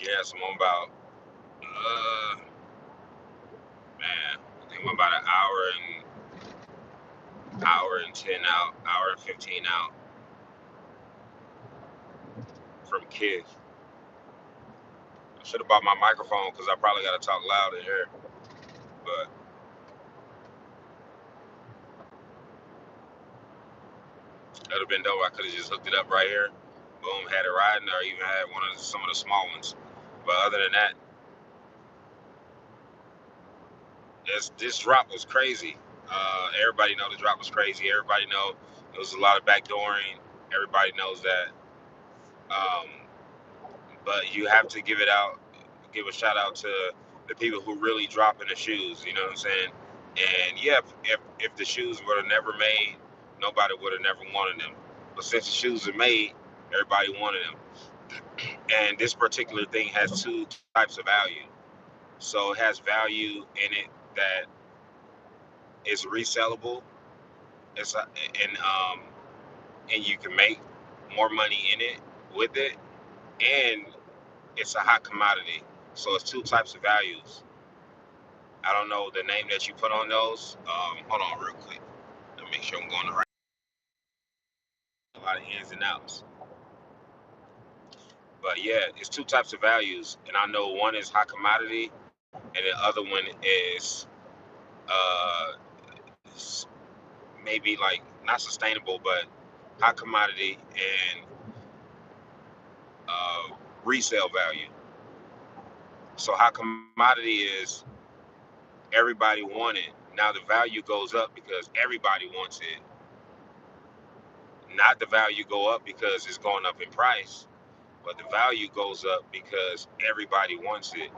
Yeah, so I'm about man, I think I'm about an hour and 10 out, hour and 15 out from Kid. I should have bought my microphone because I probably got to talk loud in here. But that would have been dope. I could have just hooked it up right here. Boom, had it riding, or even had some of the small ones. But other than that, this drop was crazy. Everybody know the drop was crazy. Everybody know there was a lot of backdooring. Everybody knows that. Um, but you have to give a shout out to the people who really drop in the shoes. You know what I'm saying? And yeah, if the shoes were never made, nobody would have never wanted them. But since the shoes are made, everybody wanted them. And this particular thing has two types of value. So it has value in it that is resellable. It's a, and you can make more money in it with it, and it's a hot commodity. So it's two types of values. I don't know the name that you put on those. Hold on real quick. Let me make sure I'm going the right. A lot of ins and outs. But yeah, it's two types of values, and I know one is high commodity, and the other one is uh, maybe like not sustainable, but high commodity and uh, resale value. So high commodity is everybody want it. Now the value goes up because everybody wants it. Not the value go up because it's going up in price, but the value goes up because everybody wants it.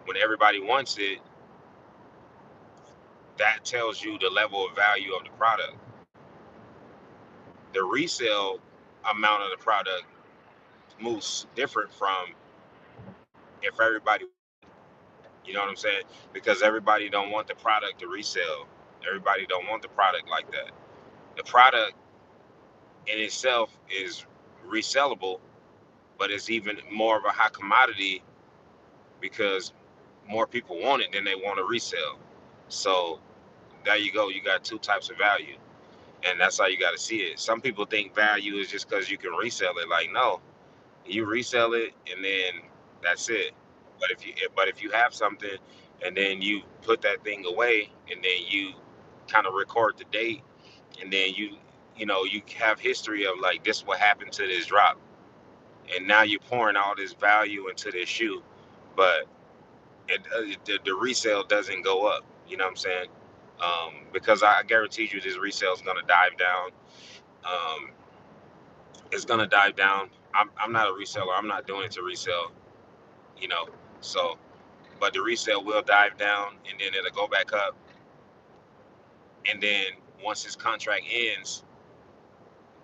When everybody wants it, that tells you the level of value of the product. The resale amount of the product moves different from if everybody, you know what I'm saying? Because everybody don't want the product to resell. Everybody don't want the product like that. The product in itself is resellable, but it's even more of a high commodity because more people want it than they want to resell. So there you go. You got two types of value, and that's how you got to see it. Some people think value is just because you can resell it. Like, no, you resell it and then that's it. But if you have something and then you put that thing away and then you kind of record the date and then you have history of like this what happened to this drop, and now you're pouring all this value into this shoe, but the resale doesn't go up. You know what I'm saying? Because I guarantee you this resale is gonna dive down. Um, it's gonna dive down. I'm not a reseller. I'm not doing it to resell. You know, so but the resale will dive down and then it'll go back up. And then once his contract ends,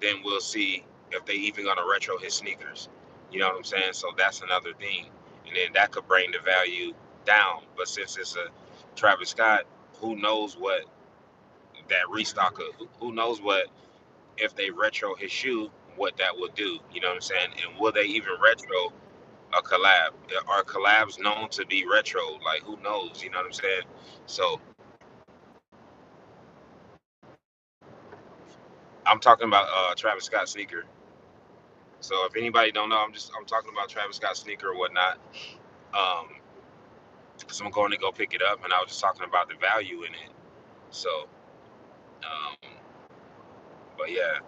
then we'll see if they even gonna retro his sneakers. You know what I'm saying? So that's another thing. And then that could bring the value down. But since it's a Travis Scott, who knows what that restocker, who knows what if they retro his shoe, what that would do. You know what I'm saying? And will they even retro a collab? Are collabs known to be retro? Like who knows? You know what I'm saying? So I'm talking about Travis Scott sneaker. So if anybody don't know, I'm talking about Travis Scott sneaker or whatnot. Um, because I'm going to go pick it up, and I was just talking about the value in it. So, um, but yeah,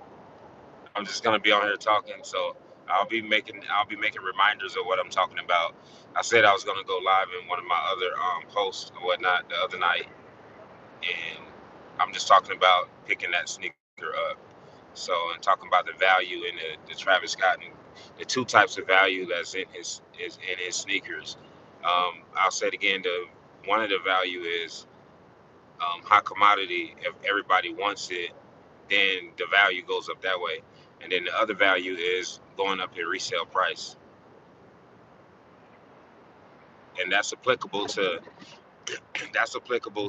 I'm just gonna be on here talking. So I'll be making reminders of what I'm talking about. I said I was gonna go live in one of my other posts or whatnot the other night, and I'm just talking about picking that sneaker up. So and talking about the value in the Travis Scott and the two types of value that's in his is in his sneakers. I'll say it again. The one of the value is high commodity. If everybody wants it, then the value goes up that way. And then the other value is going up in resale price, and that's applicable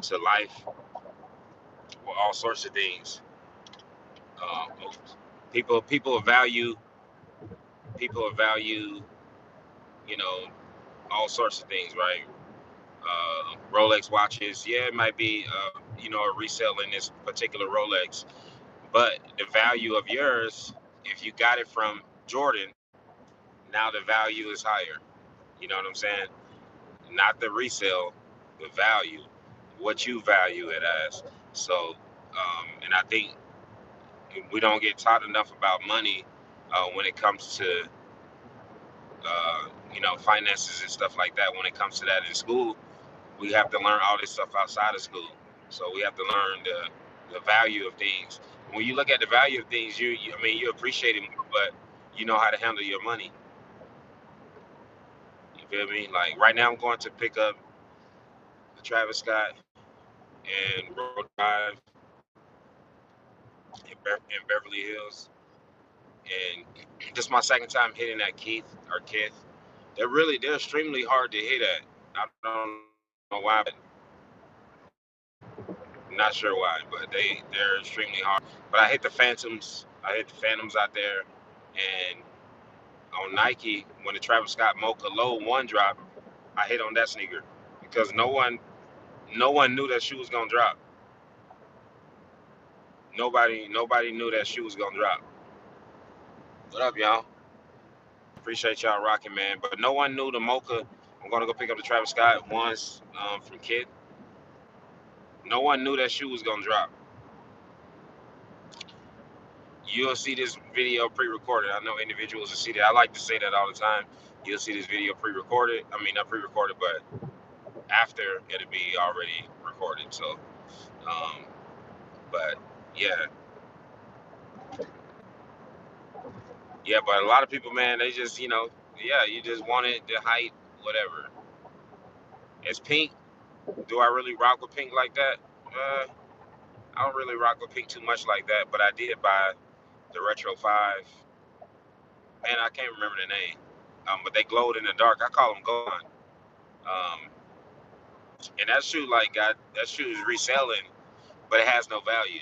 to life or all sorts of things. Um, people value people value you know all sorts of things, right? Rolex watches, yeah, it might be, a resale in this particular Rolex, but the value of yours, if you got it from Jordan, now the value is higher. You know what I'm saying? Not the resale, the value, what you value it as. So, and I think we don't get taught enough about money when it comes to, finances and stuff like that. When it comes to that in school, we have to learn all this stuff outside of school. So we have to learn the value of things. When you look at the value of things, you appreciate it more, but you know how to handle your money. You feel me? Like right now, I'm going to pick up the Travis Scott and Road Drive in Beverly Hills, and this is my second time hitting that Keith. They're extremely hard to hit at. I don't know why, but I'm not sure why, but they're extremely hard. But I hit the Phantoms. I hit the Phantoms out there, and on Nike when the Travis Scott Mocha Low One dropped, I hit on that sneaker because no one knew that shoe was gonna drop. Nobody knew that shoe was gonna drop. What up, y'all? Appreciate y'all rocking, man. But no one knew the Mocha. I'm gonna go pick up the Travis Scott ones from Kid. No one knew that shoe was gonna drop. You'll see this video pre-recorded. I know individuals will see that. I like to say that all the time. You'll see this video pre-recorded. I mean, not pre-recorded, but after it'll be already recorded. So, um, but yeah, yeah. But a lot of people, man, they just, yeah, you just want it, the height, whatever. It's pink. Do I really rock with pink like that? I don't really rock with pink too much like that, but I did buy the Retro 5. Man, I can't remember the name. But they glowed in the dark. I call them gone. Um, and that shoe is reselling, but it has no value.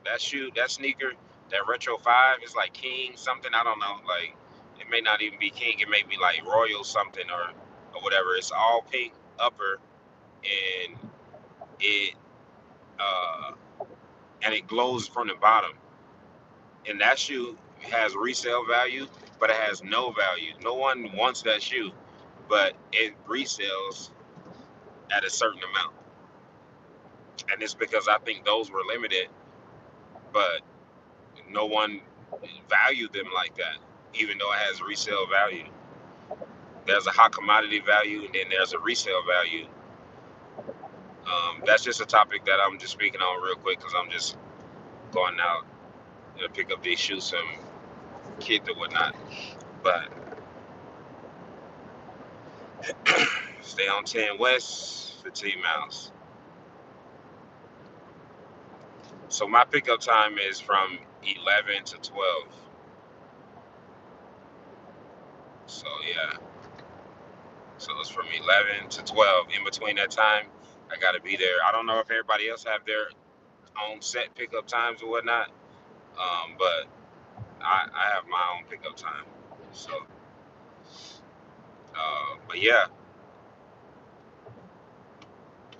That sneaker, that Retro 5 is like King something. I don't know. Like, it may not even be King. It may be like Royal something or whatever. It's all pink upper, and it uh and it glows from the bottom. And that shoe has resale value, but it has no value. No one wants that shoe, but it resells at a certain amount. And it's because I think those were limited, but no one valued them like that, even though it has resale value. There's a high commodity value, and then there's a resale value. That's just a topic that I'm just speaking on real quick because I'm just going out to pick up these shoes, some kids or whatnot. But stay on 10 West, 15 miles. So my pickup time is from 11 to 12. So yeah, so it's from 11 to 12. In between that time, I gotta be there. I don't know if everybody else have their own set pickup times or whatnot, but I have my own pickup time. So, but yeah,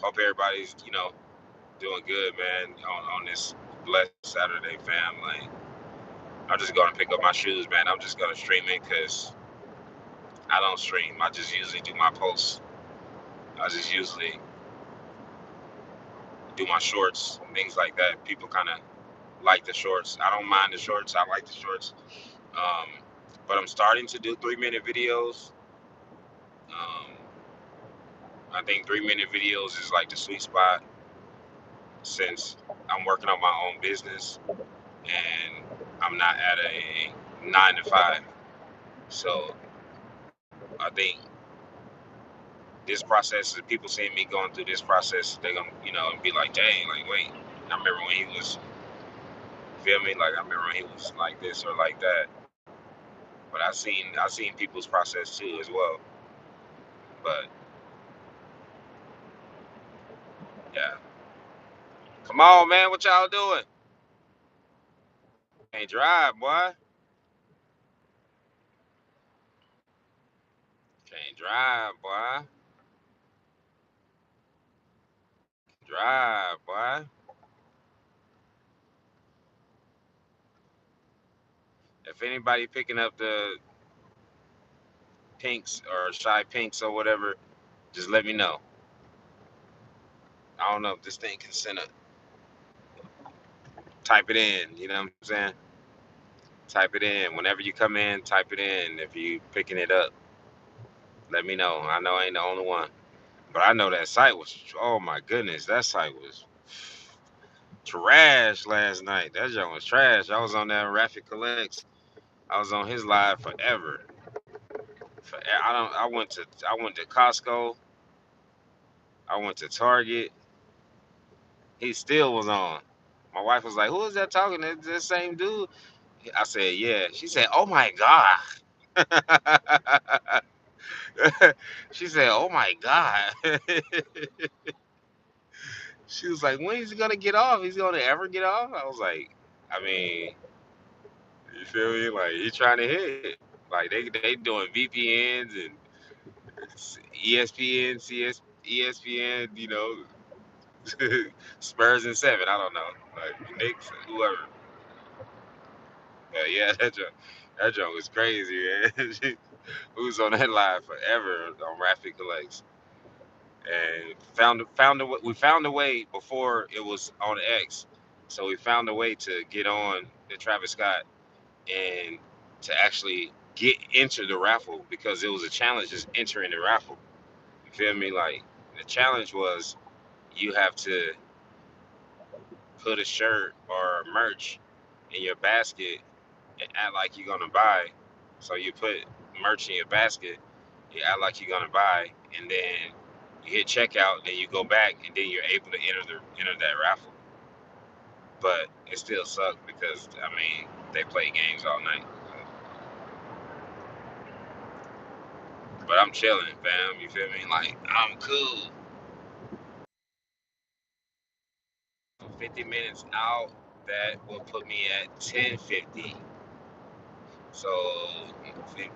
hope everybody's doing good, man, on this blessed Saturday, fam. Like, I'm just gonna pick up my shoes, man. I'm just gonna stream it because I don't stream. I just usually do my posts. I just usually do my shorts and things like that. People kind of like the shorts. I don't mind the shorts. I like the shorts. Um, but I'm starting to do 3-minute videos. Um, I think 3-minute videos is like the sweet spot since I'm working on my own business and I'm not at a 9 to 5. So I think this process, if people seeing me going through this process, they're gonna, be like, dang, like, wait, I remember when he was, feel me? Like, I remember when he was like this or like that. But I seen people's process too as well. But yeah, come on, man, what y'all doing? Can't drive, boy. Can't Drive, boy. Drive, boy. If anybody picking up the pinks or shy pinks or whatever, just let me know. I don't know if this thing can send a type it in. You know what I'm saying? Type it in. Whenever you come in, type it in. If you picking it up, let me know. I know I ain't the only one. But I know that site was, oh my goodness, that site was trash last night. That joint was trash. I was on that Rapid Collects. I was on his live forever. I went to Costco. I went to Target. He still was on. My wife was like, "Who is that talking? That the same dude?" I said, "Yeah." She said, "Oh my god." She said, "Oh my god." She was like, "When is he gonna get off? He's gonna ever get off?" I was like, "I mean, you feel me? Like he's trying to hit. Like they doing VPNs and ESPN, CS, ESPN. Spurs and 7. I don't know, like Knicks, whoever. But yeah, that joke was crazy, man. We was on that live forever on Rapid Collects, and we found a way before it was on X, so we found a way to get on the Travis Scott and to actually get into the raffle because it was a challenge just entering the raffle. You feel me? Like the challenge was you have to put a shirt or merch in your basket and act like you're gonna buy. So you put merch in your basket, you act like you're gonna buy, and then you hit checkout, then you go back, and then you're able to enter that raffle. But it still sucked because I mean they play games all night. But I'm chilling, fam. You feel me? Like I'm cool. 50 minutes out, that will put me at 10:50. So 50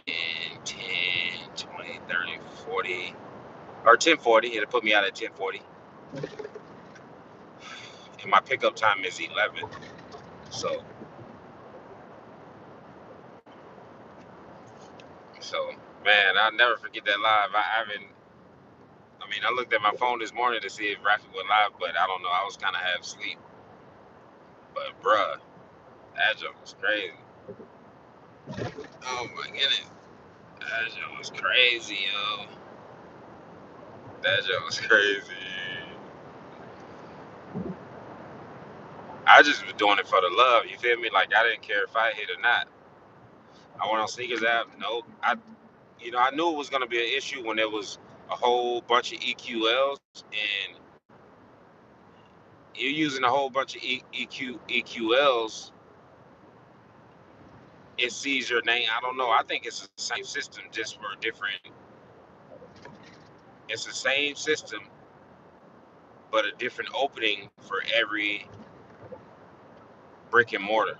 and 10, 20, 30, 40, or 10:40. It'll put me out at 10:40. And my pickup time is 11. So, so man, I'll never forget that live. I haven't. I mean, I looked at my phone this morning to see if Rafi went live, but I don't know. I was kind of half asleep. But bruh, that joke was crazy. Oh my goodness, that joke was crazy, yo. That joke was crazy. I just was doing it for the love. You feel me? Like I didn't care if I hit or not. I went on sneakers app. Nope. I knew it was gonna be an issue when there was a whole bunch of EQLs and you're using a whole bunch of EQLs. It sees your name. I don't know. I think it's the same system, just for different. It's the same system, but a different opening for every brick and mortar,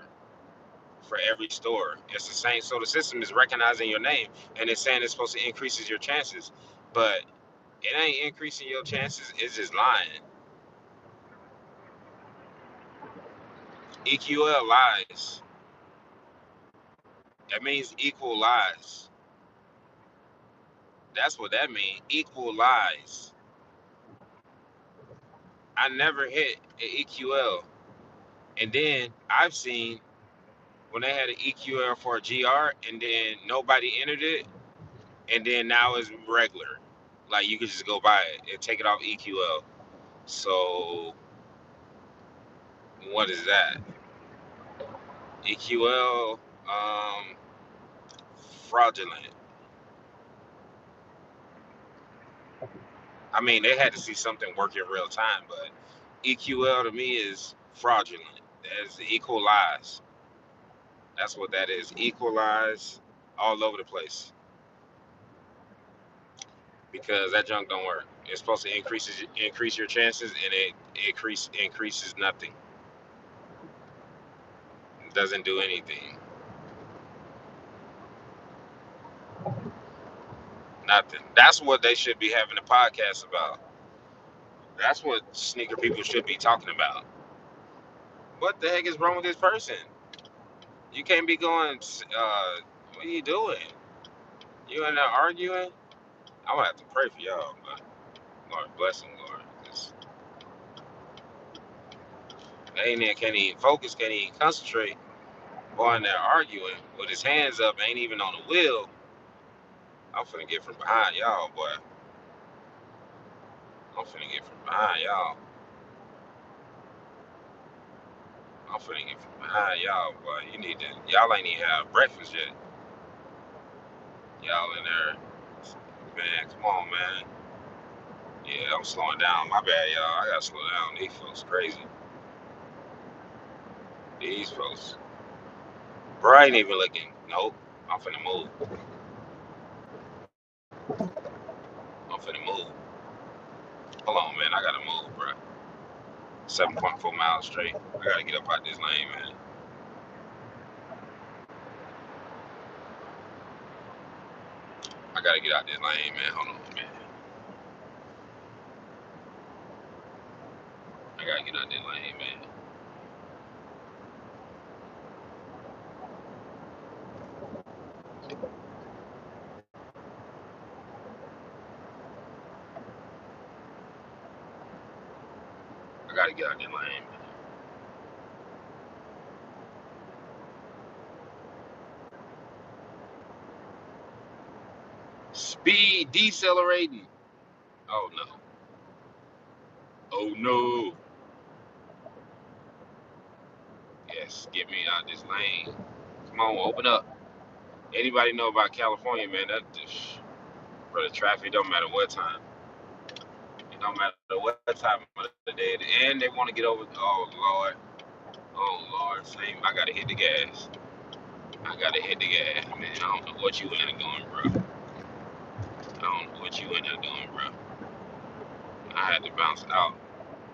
for every store. It's the same. So the system is recognizing your name and it's saying it's supposed to increases your chances, but it ain't increasing your chances. It's just lying. EQL lies. That means equal lies. That's what that means. Equal lies. I never hit an EQL. And then I've seen when they had an EQL for a GR and then nobody entered it, and then now it's regular. Like you could just go buy it and take it off EQL. So what is that? EQL fraudulent. I mean, they had to see something work in real time, but EQL to me is fraudulent. That's equal lies. That's what that is. Equalize all over the place because that junk don't work. It's supposed to increase your chances, and it increases nothing. It doesn't do anything. Nothing. That's what they should be having a podcast about. That's what sneaker people should be talking about. What the heck is wrong with this person? You can't be going. What are you doing? You in there arguing? I'm gonna have to pray for y'all, but Lord bless them, Lord. 'Cause they ain't there, can't even focus, can't even concentrate. Boy in there arguing with his hands up, ain't even on the wheel. I'm finna get from behind y'all, boy. I'm finna get from behind y'all. I'm finna get from behind y'all, boy. You need to. Y'all ain't even have breakfast yet. Y'all in there, man. Come on, man. Yeah, I'm slowing down. My bad, y'all. I gotta slow down. These folks crazy. These folks. Bro, I ain't even looking. Nope. I'm finna move. I'm finna move. Hold on, man. I gotta move, bro. 7.4 miles straight. I gotta get up out this lane, man. I gotta get out this lane, man. Hold on, man. I gotta get out this lane, man. I gotta get out this lane, man. Speed decelerating. Oh no. Oh no. Yes, get me out this lane. Come on, open up. Anybody know about California, man? That just, for the traffic, don't matter what time. It don't matter what time of the day. And they want to get over. Oh Lord. Oh Lord. Same. I gotta hit the gas. I gotta hit the gas, man. I don't know what you in there doing, bro. I don't know what you in there doing, bro. I had to bounce out.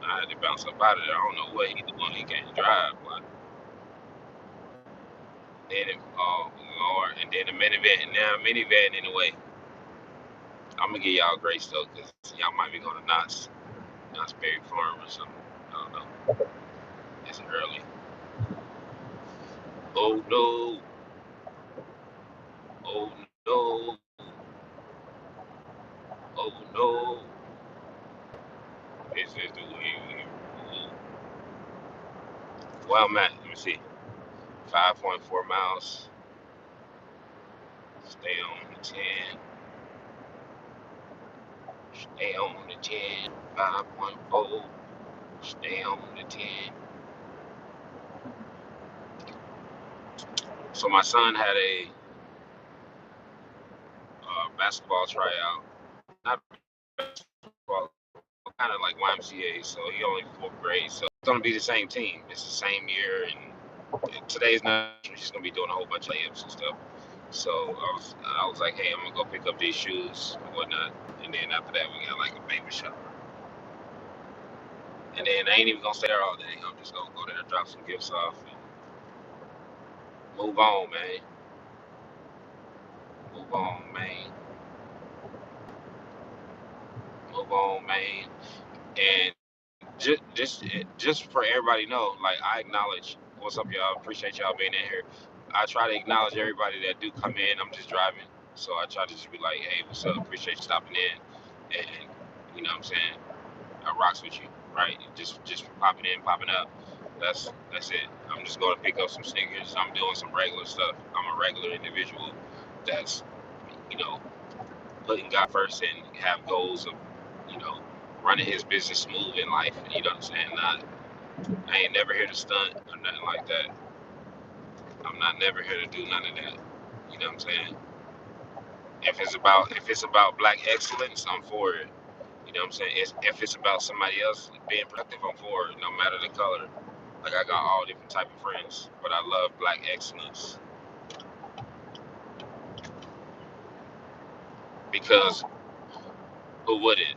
I had to bounce up out of there. I don't know what he doing. He can't drive, but then oh Lord, and then the minivan, and now minivan in the way. I'm gonna give y'all grace though, cause y'all might be going to Knott's Berry Farm or something. I don't know. It's early. Oh no. Oh no. Oh no. This is the way we move. Well, I'm at, let me see, 5.4 miles. Stay on the 10. Stay on the 10. 5.4. Stay on the 10. So my son had a basketball tryout. Not basketball, kind of like YMCA. So he only fourth grade. So it's gonna be the same team. It's the same year, and today's not. He's gonna be doing a whole bunch of layups and stuff. So I was like, hey, I'm gonna go pick up these shoes and whatnot. And then after that, we got like a baby shower. And then I ain't even gonna stay there all day. I'm just gonna go there, drop some gifts off, and move on, man. Move on, man. Move on, man. And just for everybody to know, like I acknowledge what's up, y'all. Appreciate y'all being in here. I try to acknowledge everybody that do come in. I'm just driving, so I try to just be like, hey, what's up? Appreciate you stopping in, and you know what I'm saying. I rocks with you, right? Just popping in, popping up. That's it. I'm just going to pick up some sneakers. I'm doing some regular stuff. I'm a regular individual that's, you know, putting God first and have goals of, you know, running his business smooth in life. You know what I'm saying? I ain't never here to stunt or nothing like that. I'm not never here to do none of that. You know what I'm saying? If it's about black excellence, I'm for it. You know what I'm saying? If it's about somebody else being productive, I'm for it, no matter the color. Like I got all different type of friends, but I love black excellence because who wouldn't?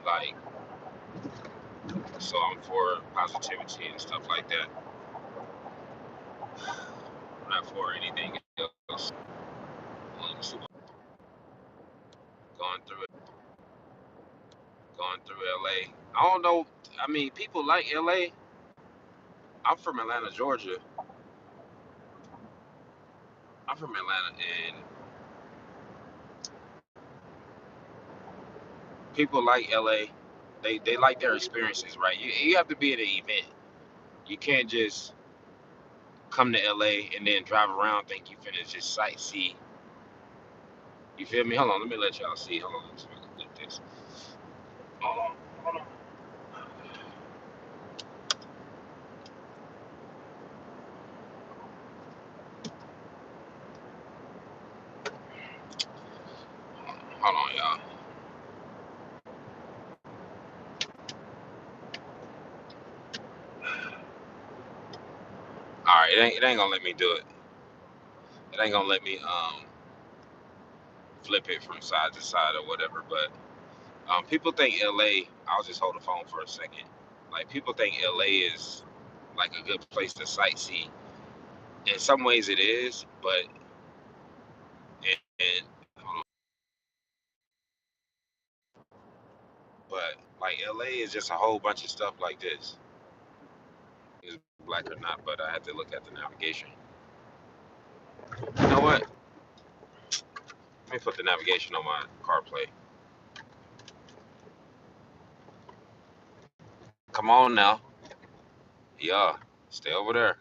Like, so I'm for positivity and stuff like that. I'm not for anything else. going through LA. I don't know. I mean, people like LA. I'm from Atlanta, Georgia. I'm from Atlanta, and people like LA. They like their experiences, right? You have to be at an event. You can't just come to LA and then drive around think you finna just sightsee. You feel me? Hold on, let me let y'all see. Hold on, let's flip this. Hold on, hold on, hold on, y'all. All right, it ain't gonna let me do it. It ain't gonna let me flip it from side to side or whatever. But people think LA. I'll just hold the phone for a second. Like people think LA is like a good place to sightsee. In some ways, it is, but and hold on, but like LA is just a whole bunch of stuff like this. Is black or not? But I had to look at the navigation. You know what? Let me put the navigation on my CarPlay. Come on now. Yeah, stay over there.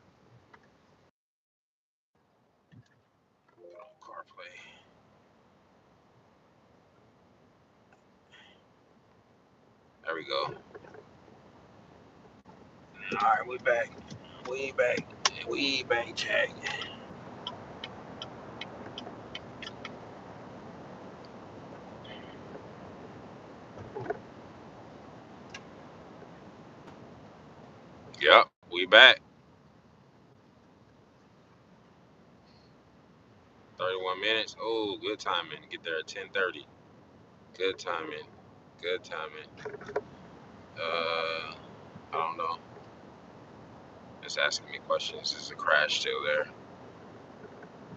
CarPlay. There we go. All right, we back. We back. We back, Jack. Yep, we back. 31 minutes. Oh, good timing. Get there at 10:30. Good timing. Good timing. I don't know. It's asking me questions. Is the crash still there?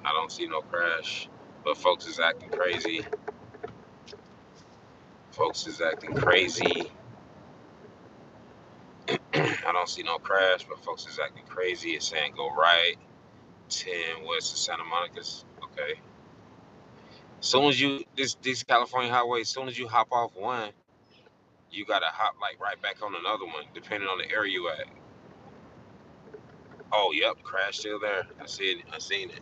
I don't see no crash, but folks is acting crazy. Folks is acting crazy. I don't see no crash, but folks is acting crazy. It's saying go right, 10 west of Santa Monica's. Okay. Soon as you this California highway, as soon as you hop off one, you gotta hop like right back on another one, depending on the area you at. Oh, yep, crash still there. I see it. I seen it.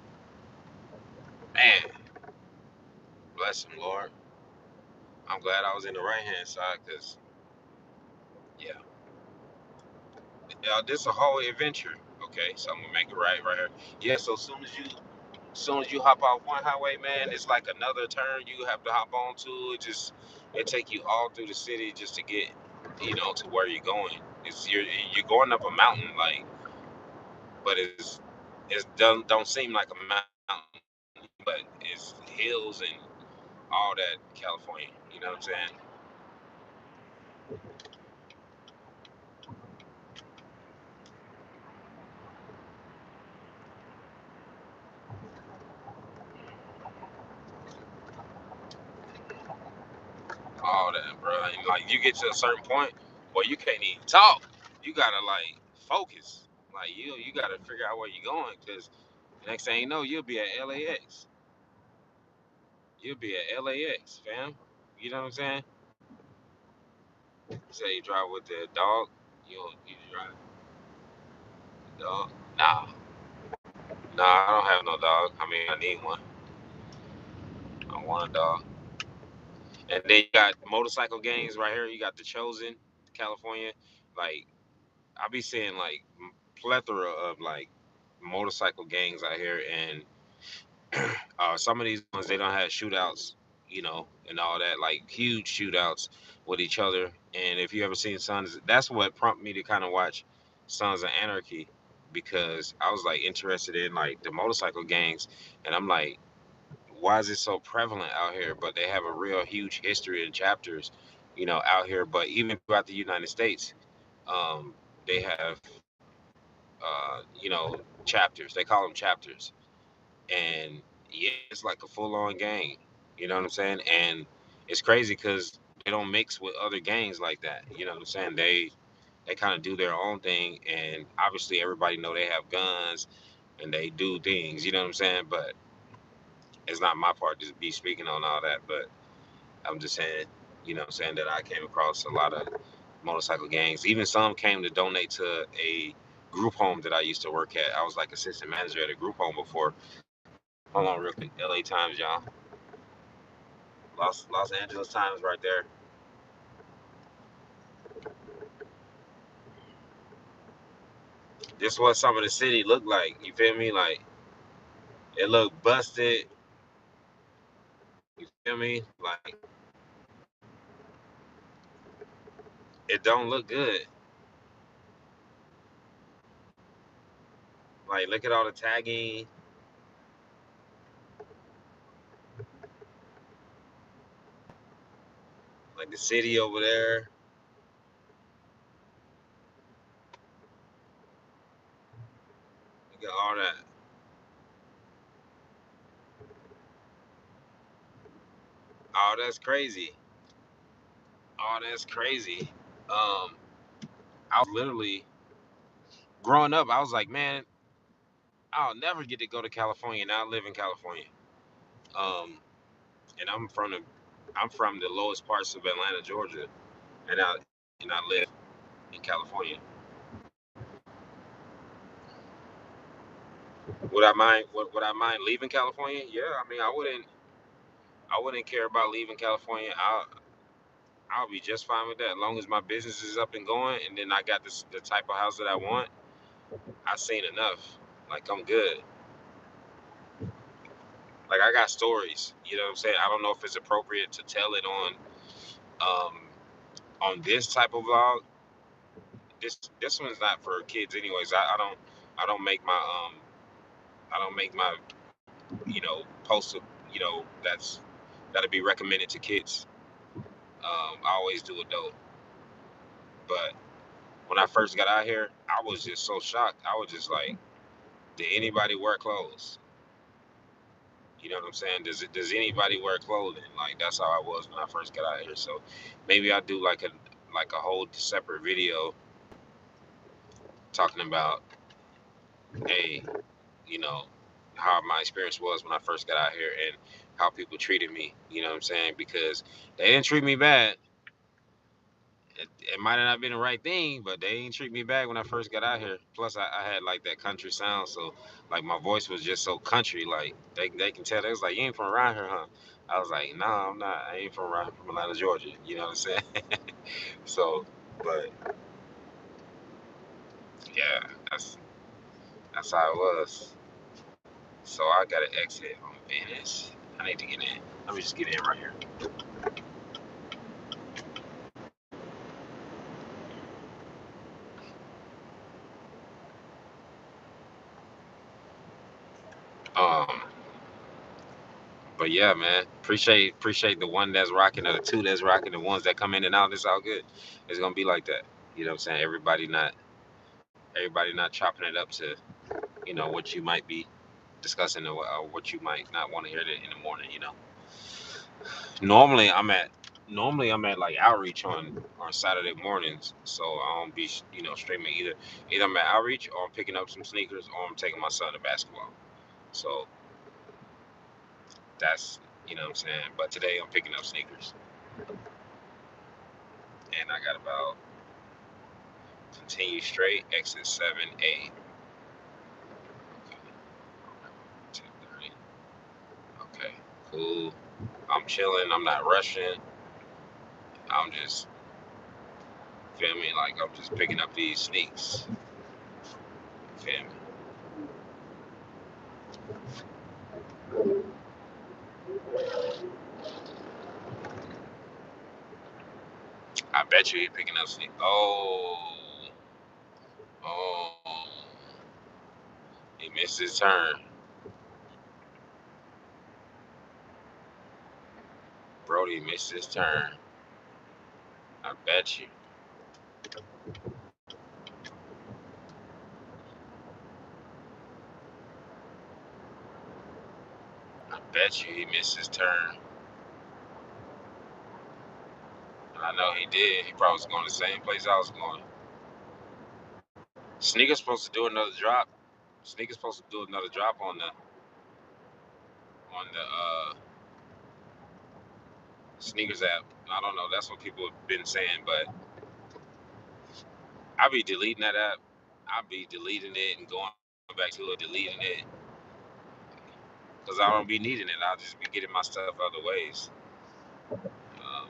Man, bless him, Lord. I'm glad I was in the right hand side, cause yeah, this a whole adventure. Okay, so I'm gonna make it right here. Yeah, so soon as you hop off one highway, man, it's like another turn you have to hop onto. It take you all through the city just to get, to where you're going. You're going up a mountain, like, but it's don't seem like a mountain, but it's hills and all that California. You know what I'm saying? All that, bro. And like you get to a certain point where you can't even talk. You gotta like focus. Like you gotta figure out where you're going, because next thing you know, you'll be at LAX. You'll be at LAX, fam. You know what I'm saying? Say you drive with the dog. You drive the dog. Nah, nah, I don't have no dog. I mean, I need one. I want a dog. And then you got motorcycle gangs right here. You got the Chosen, California. Like I be seeing like plethora of like motorcycle gangs out here, and some of these ones they don't have shootouts, and all that, like huge shootouts with each other. And if you ever seen Sons, that's what prompted me to kind of watch Sons of Anarchy, because I was like interested in like the motorcycle gangs, and I'm like, why is it so prevalent out here? But they have a real huge history and chapters, out here. But even throughout the United States, they have, chapters. They call them chapters, and yeah, it's like a full on game. You know what I'm saying? And it's crazy because they don't mix with other gangs like that. You know what I'm saying? They kind of do their own thing, and obviously everybody know they have guns and they do things. You know what I'm saying? But it's not my part to be speaking on all that. But I'm just saying, you know what I'm saying, that I came across a lot of motorcycle gangs. Even some came to donate to a group home that I used to work at. I was like assistant manager at a group home before. Hold on real quick. LA Times, y'all. Los Angeles Times right there. This is what some of the city looked like. You feel me? Like it looked busted. You feel me? Like it don't look good. Like look at all the tagging. Like the city over there. Look at all that. Oh, that's crazy. Oh, that's crazy. Um, I was literally growing up. I was like, man, I'll never get to go to California. Now I live in California. Um, and I'm from the lowest parts of Atlanta, Georgia, and I live in California. Would I mind? Would I mind leaving California? Yeah, I mean, I wouldn't care about leaving California. I'll be just fine with that, as long as my business is up and going, and then I got the type of house that I want. I've seen enough. Like I'm good. Like I got stories. You know what I'm saying? I don't know if it's appropriate to tell it um on this type of vlog. This one's not for kids, anyways. I don't make my I don't make my posts that'll be recommended to kids. I always do adult. But when I first got out here, I was just so shocked. I was just like, did anybody wear clothes? You know what I'm saying? Does anybody wear clothing? Like that's how I was when I first got out here. So maybe I'll do like a whole separate video talking about, hey, you know, how my experience was when I first got out here and how people treated me. You know what I'm saying? Because they didn't treat me bad. It might have not been the right thing, but they didn't treat me bad when I first got out here. Plus, I had like that country sound, so like my voice was just so country. Like they can tell. They was like, "You ain't from around here, huh?" I was like, "No, I'm not. I ain't from around. I'm from Atlanta, Georgia." You know what I'm saying? So, but yeah, that's how it was. So I got to exit on Venice. I need to get in. Let me just get in right here. Um, but yeah, man, appreciate the one that's rocking or the two that's rocking, the ones that come in and out. It's all good. It's gonna be like that. You know what I'm saying? Everybody not chopping it up to what you might be discussing, or what you might not want to hear in the morning. Normally I'm at normally I'm at like outreach on Saturday mornings, so I don't be streaming either I'm at outreach or I'm picking up some sneakers or I'm taking my son to basketball. So that's what I'm saying. But today I'm picking up sneakers, and I got about continue straight exit 7A. Okay, 10:30. Okay, cool. I'm chilling. I'm not rushing. I'm just feel me like I'm just picking up these sneaks. Feel me? I bet you he picking up sneaks. Oh, he missed his turn. Brody missed his turn. I bet you. I bet you he missed his turn. I know he did. He probably was going the same place I was going. Sneaker's supposed to do another drop. Sneaker's supposed to do another drop on the sneakers app. I don't know. That's what people have been saying, but I be deleting that app. I be deleting it and going back to it, deleting it, because I don't be needing it. I'll just be getting my stuff other ways. Um,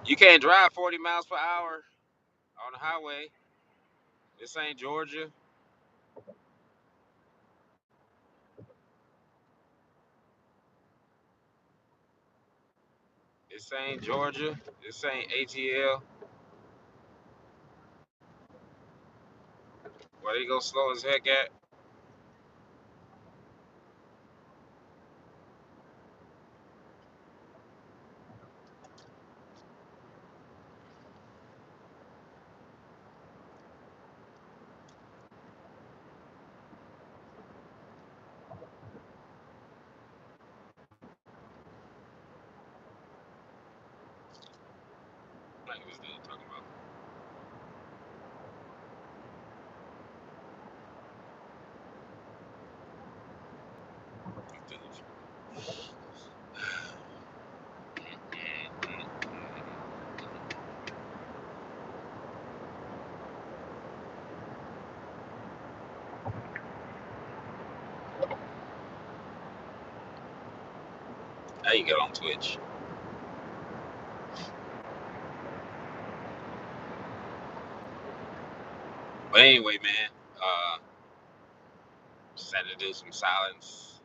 you can't drive 40 miles per hour on the highway. This ain't Georgia. This ain't Georgia. This ain't ATL. Where they go slow as heck at? Like this dude talking about. Now you get on Twitch. But anyway, man, just had to do some silence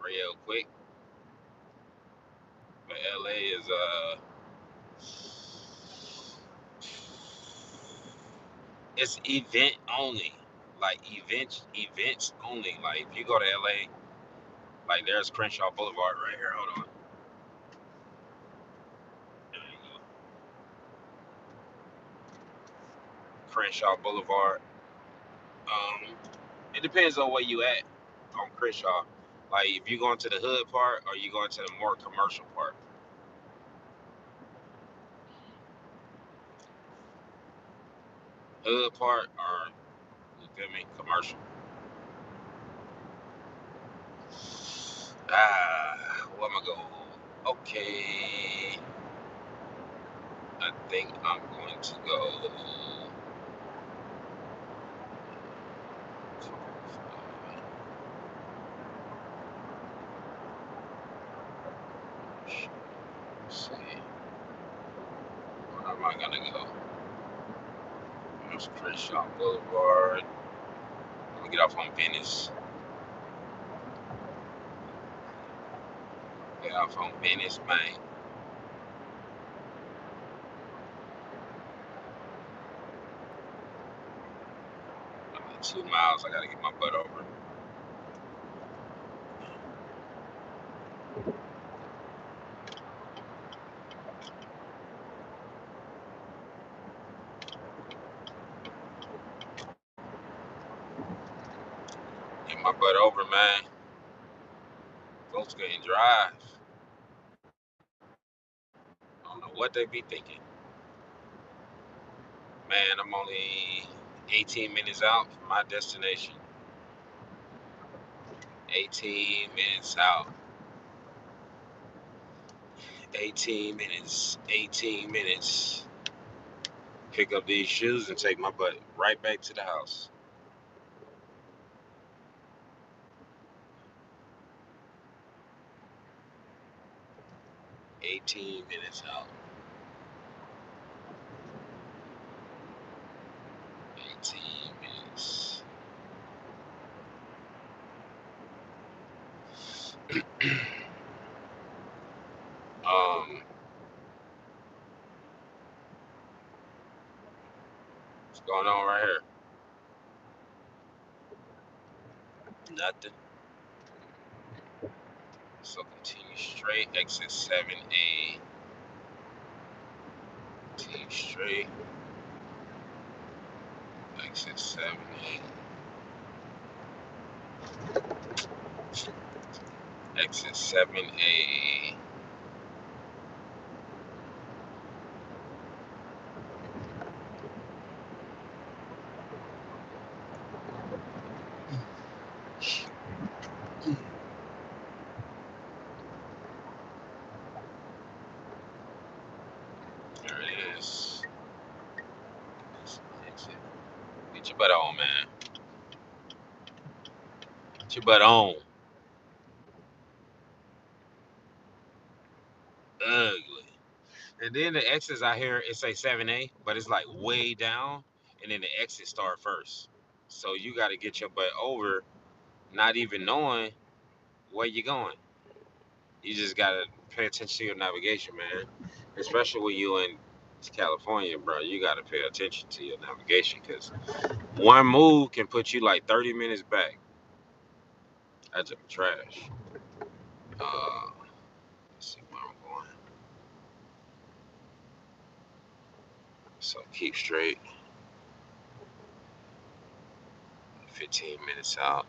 real quick. But LA is it's event only. Like events only. Like if you go to LA, like there's Crenshaw Boulevard right here. Hold on. There you go. Crenshaw Boulevard. It depends on where you at on Crenshaw. Like if you going to the hood part or you going to the more commercial part. Hood part or you feel me? Commercial. Where am I going? Okay. I think I'm going to go. Let's see. Where am I gonna go? There's Crenshaw Boulevard. Let me get off on Venice. Get off on Venice, man. I'm at 2 miles. I gotta get my butt over. Get my butt over, man. Folks can't drive. I don't know what they be thinking. Man, I'm only 18 minutes out from my destination. 18 minutes out. 18 minutes. 18 minutes. Pick up these shoes and take my butt right back to the house. 18 minutes out. 18 minutes. What's going on right here? Nothing. So continue straight. Exit 7A. Continue straight. Exit 7A. Exit 7A. on, man. Get your butt on. Ugly. And then the exits out here, it say 7A, but it's like way down, and then the exits start first. So you got to get your butt over, not even knowing where you're going. You just got to pay attention to your navigation, man. Especially when you in California, bro. You got to pay attention to your navigation because one move can put you like 30 minutes back. That's just trash. Let's see where I'm going. So keep straight. 15 minutes out.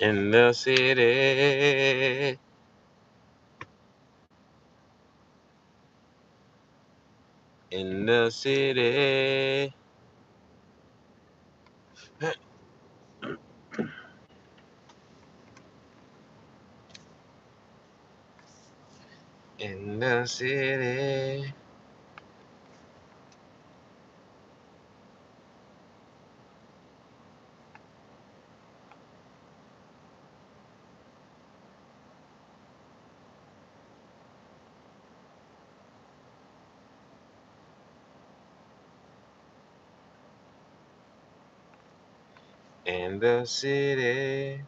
In the city. In the city. In the city. In the city.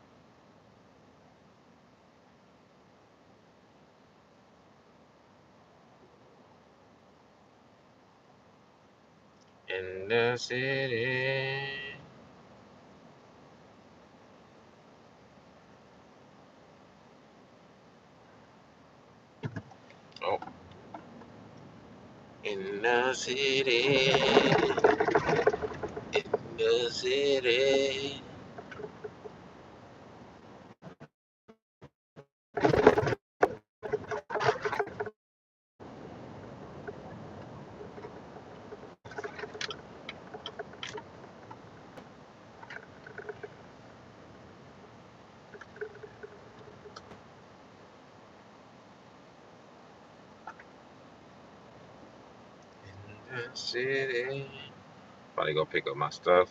In the city. Oh. In the city. In the city. In the city. Probably go pick up my stuff.